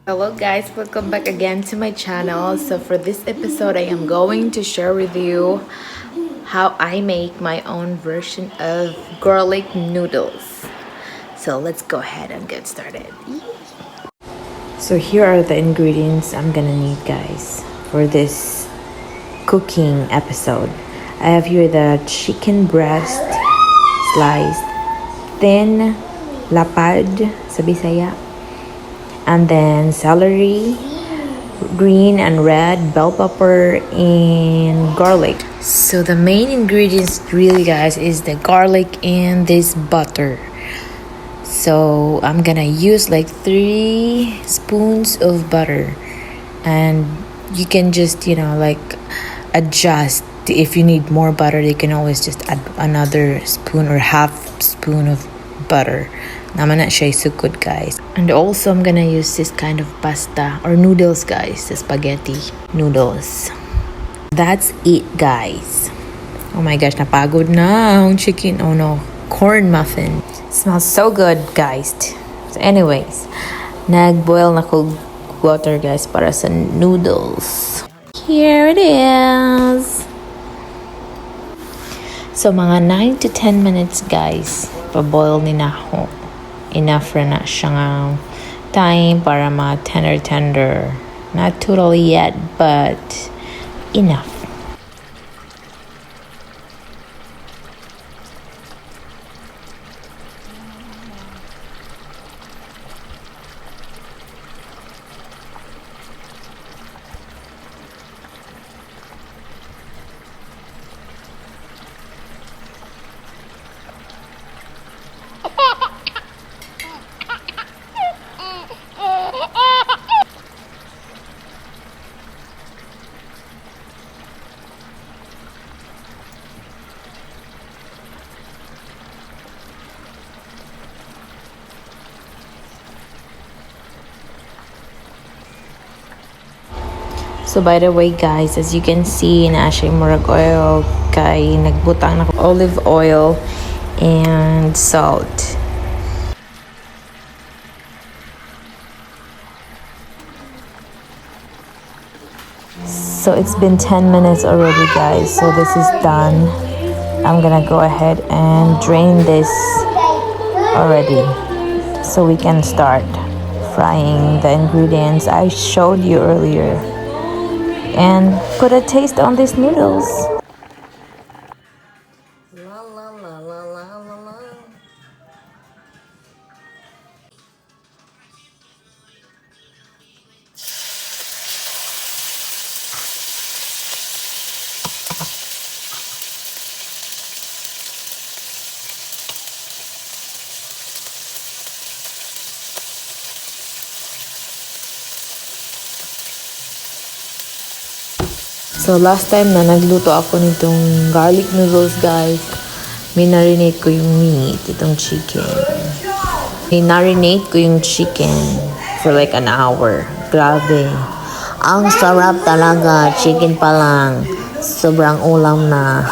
Hello guys, welcome back again to my channel. So for this episode I am going to share with you how I make my own version of garlic noodles. So let's go ahead and get started. So here are the ingredients I'm gonna need, guys, for this cooking episode. I have here the chicken breast sliced, thin lapad sa Bisaya, and then celery, green and red bell pepper, and garlic. So the main ingredients really, guys, is the garlic and this butter. So I'm gonna use like 3 spoons of butter, and you can just like adjust. If you need more butter, you can always just add another spoon or half spoon of butter. Naman na siya sukod, guys. And also I'm gonna use this kind of pasta or noodles, guys, the spaghetti noodles. That's it, guys. Oh my gosh, napagod na ang chicken. Oh no, corn muffin. Smells so good, guys. So anyways, nag-boil na ko water, guys, para sa noodles. Here it is. So mga 9 to 10 minutes, guys, pa-boil ni na ako. Enough na siyang time para ma-tender. Not totally yet, but enough. So by the way, guys, as you can see, na siya murag oil kay nagbutang na olive oil and salt. So it's been 10 minutes already, guys. So this is done. I'm gonna go ahead and drain this already so we can start frying the ingredients I showed you earlier and put a taste on these noodles. La, la, la, la, la, la, la. So last time na nagluto ako nitong garlic noodles, guys, minarinate ko yung meat, itong chicken. Minarinate ko yung chicken for like an hour. Grabe. Ang sarap talaga. Chicken pa lang. Sobrang ulam na.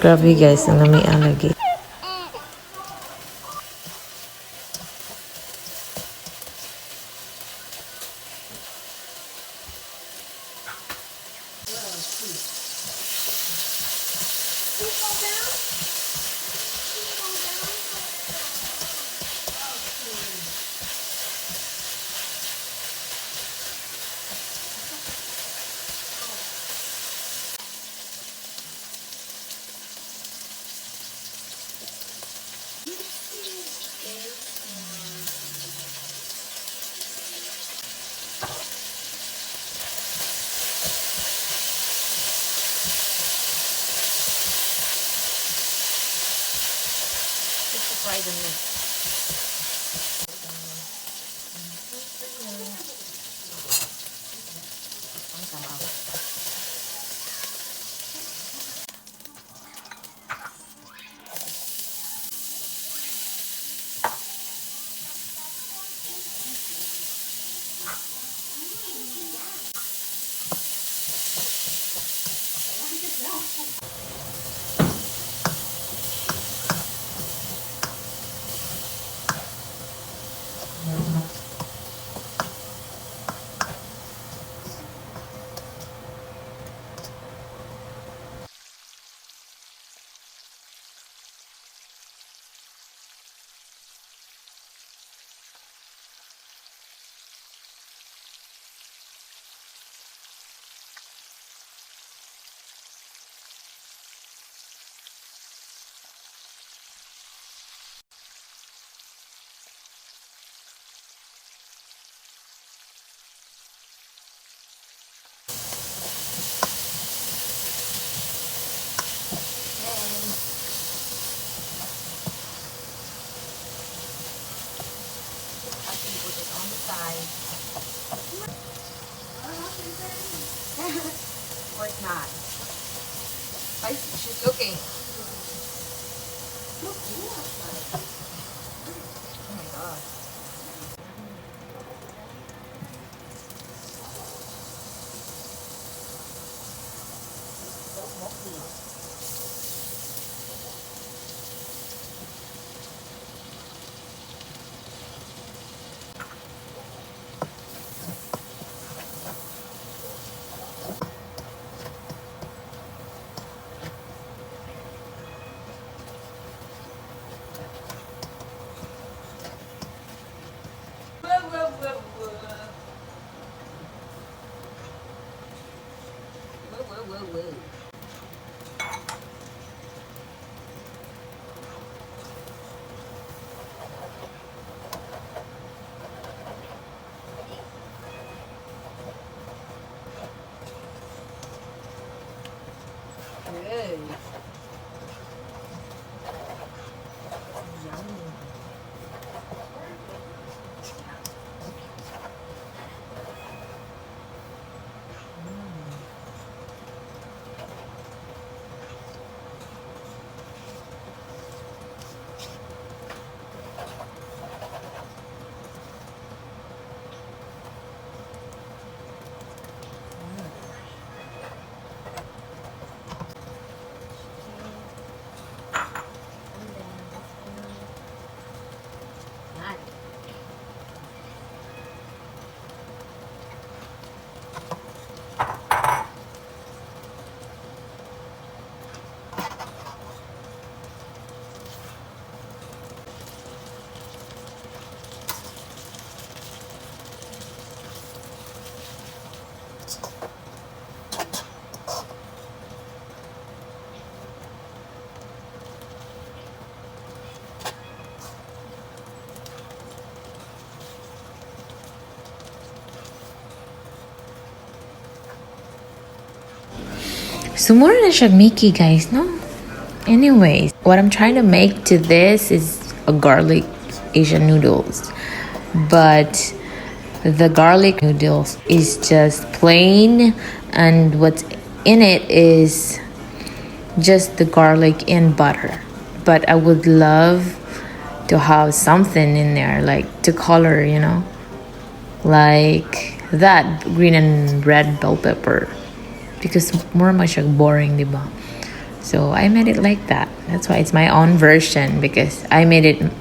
Grabe, guys, ang nami alagi. Fry the meat. not. She's looking. Oh my god. So smoky. Whoa. Good. Yummy. So more na siya Mickey, guys, no? Anyways, what I'm trying to make to this is a garlic Asian noodles. But the garlic noodles is just plain, and what's in it is just the garlic and butter. But I would love to have something in there, like to color, like that green and red bell pepper, because more much like boring, diba? So I made it like that. That's why it's my own version, because I made it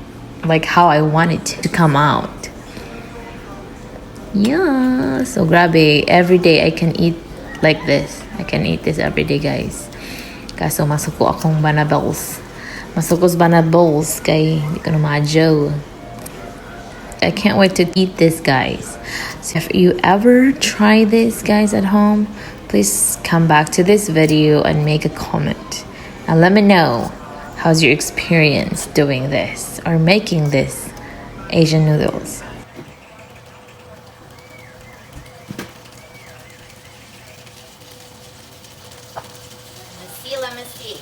like how I want it to come out. Yeah, so grabe, every day I can eat like this. I can eat this every day, guys. Kaso masuko akong banables. Masukos banables kay di ko na ma-adyo. I can't wait to eat this, guys. So if you ever try this, guys, at home, please come back to this video and make a comment. And let me know how's your experience doing this or making this Asian noodles. Let me see.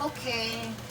Okay.